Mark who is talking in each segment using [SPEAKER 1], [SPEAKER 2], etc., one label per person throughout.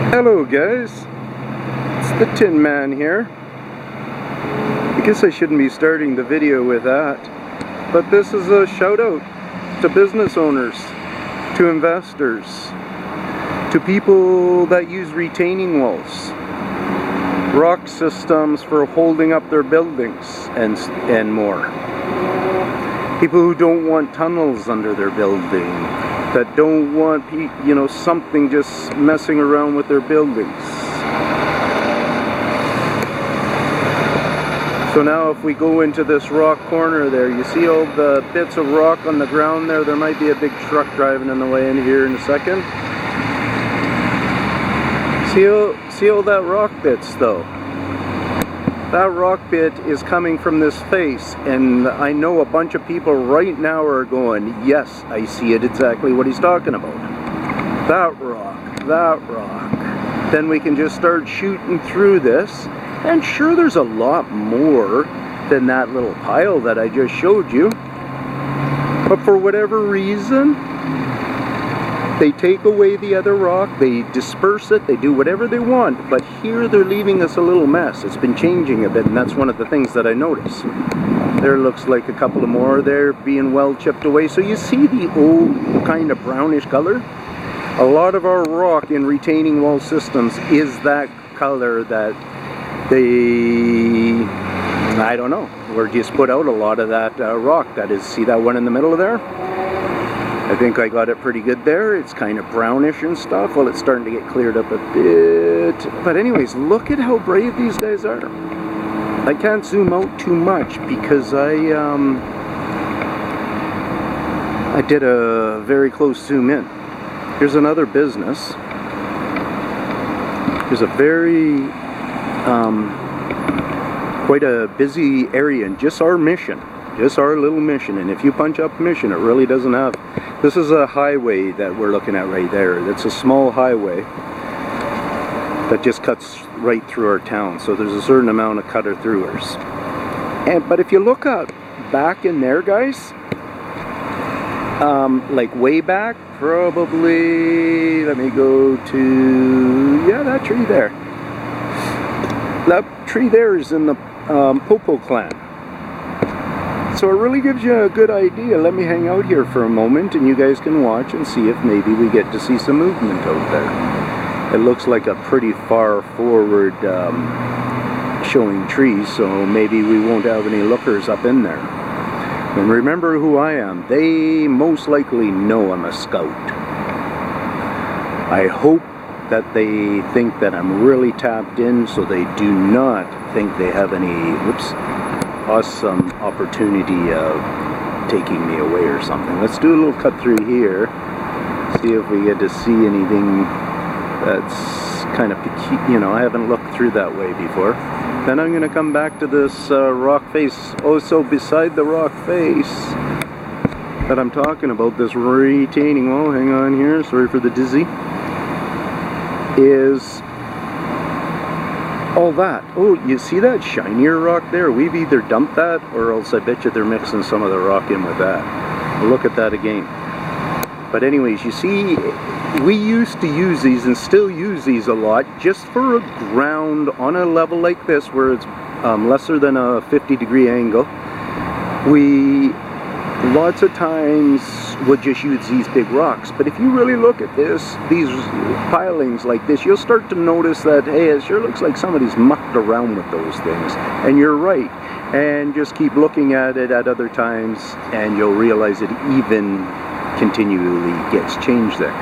[SPEAKER 1] Hello guys, it's the Tinman here. I guess I shouldn't be starting the video with that, but this is a shout out to business owners, to investors, to people that use retaining walls, rock systems for holding up their buildings and more. People who don't want tunnels under their building, that don't want, something just messing around with their buildings. So now if we go into this rock corner there, you see all the bits of rock on the ground there? There might be a big truck driving in the way in here in a second. See all that rock bits though? That rock bit is coming from this face, and I know a bunch of people right now are going, yes, I see it exactly what he's talking about. That rock, that rock. Then we can just start shooting through this, and sure, there's a lot more than that little pile that I just showed you. But for whatever reason, they take away the other rock, they disperse it, they do whatever they want, but here they're leaving us a little mess. It's been changing a bit, and that's one of the things that I notice. There looks like a couple of more there being well chipped away. So you see the old kind of brownish color? A lot of our rock in retaining wall systems is that color that they, I don't know, or just put out a lot of that rock. That is, see that one in the middle of there? I think I got it pretty good there. It's kind of brownish and stuff. Well, it's starting to get cleared up a bit. But anyways, look at how brave these guys are. I can't zoom out too much because I did a very close zoom in. Here's another business. There's a very, quite a busy area in just our mission. Just our little mission, and if you punch up mission, it really doesn't have. This is a highway that we're looking at right there. It's a small highway that just cuts right through our town. So there's a certain amount of cutter-throughers. But if you look up back in there, guys, like way back, probably, let me go to, yeah, that tree there. That tree there is in the Popo clan. So it really gives you a good idea. Let me hang out here for a moment and you guys can watch and see if maybe we get to see some movement out there. It looks like a pretty far forward showing trees, so maybe we won't have any lookers up in there. And remember who I am. They most likely know I'm a scout. I hope that they think that I'm really tapped in, so they do not think they have any, whoops, awesome opportunity of taking me away or something. Let's do a little cut through here, see if we get to see anything that's kind of peculiar. I haven't looked through that way before. Then I'm going to come back to this rock face. Oh, so beside the rock face that I'm talking about, this retaining wall, hang on here, sorry for the dizzy, is all that. Oh, you see that shinier rock there? We've either dumped that, or else I bet you they're mixing some of the rock in with that. Look at that again. But anyways, you see, we used to use these and still use these a lot just for a ground on a level like this where it's lesser than a 50-degree angle. We lots of times would just use these big rocks, but if you really look at this, these pilings like this, you'll start to notice that, hey, it sure looks like somebody's mucked around with those things. And you're right. And just keep looking at it at other times and you'll realize it even continually gets changed there.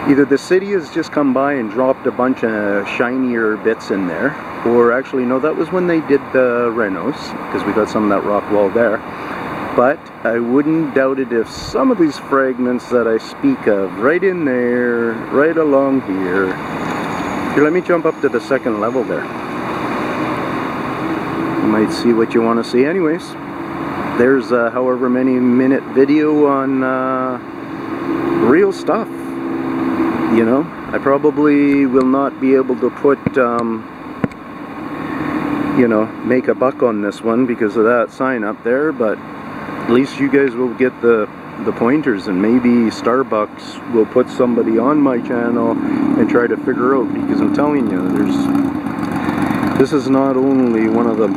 [SPEAKER 1] Either the city has just come by and dropped a bunch of shinier bits in there, or actually no, that was when they did the renos, because we got some of that rock wall there. But I wouldn't doubt it if some of these fragments that I speak of, right in there, right along here. Here, let me jump up to the second level there. You might see what you want to see. Anyways, there's a however many minute video on real stuff. I probably will not be able to put, make a buck on this one because of that sign up there, but at least you guys will get the the pointers, and maybe Starbucks will put somebody on my channel and try to figure out, because I'm telling you, this is not only one of the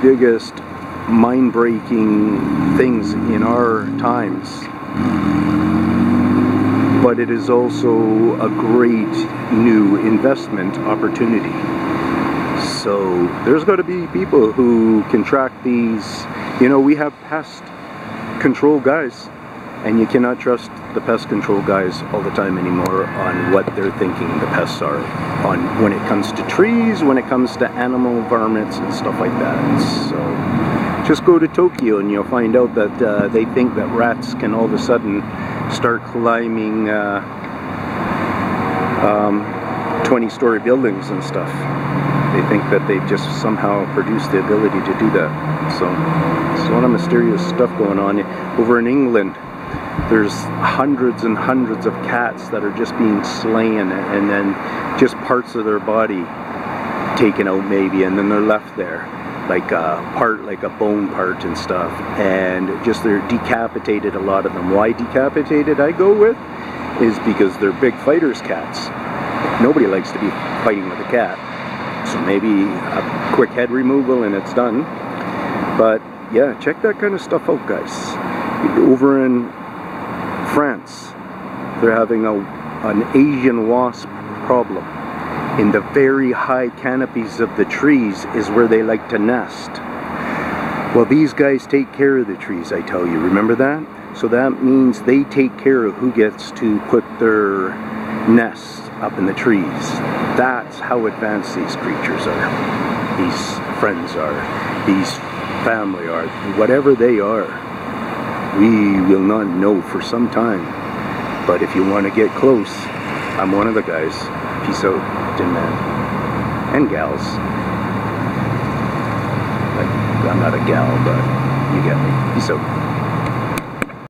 [SPEAKER 1] biggest mind-breaking things in our times, but it is also a great new investment opportunity. So there's got to be people who can track these. You know, we have pest control guys, and you cannot trust the pest control guys all the time anymore on what they're thinking the pests are, on when it comes to trees, when it comes to animal varmints and stuff like that. So just go to Tokyo and you'll find out that they think that rats can all of a sudden start climbing 20-story buildings and stuff. They think that they've just somehow produced the ability to do that. So it's a lot of mysterious stuff going on. Over in England, there's hundreds and hundreds of cats that are just being slain, and then just parts of their body taken out maybe, and then they're left there. Like a bone part and stuff, and just they're decapitated, a lot of them. Why decapitated, I go with, is because they're big fighters cats. Nobody likes to be fighting with a cat, so maybe a quick head removal and it's done. But yeah, check that kind of stuff out, guys. Over in France, they're having an Asian wasp problem. In the very high canopies of the trees is where they like to nest. Well, these guys take care of the trees, I tell you. Remember that? So that means they take care of who gets to put their nests up in the trees. That's how advanced these creatures are. These friends are. These family are. Whatever they are, we will not know for some time. But if you want to get close, I'm one of the guys. Peace out, Tinman. And gals. Like, I'm not a gal, but you get me. Peace out.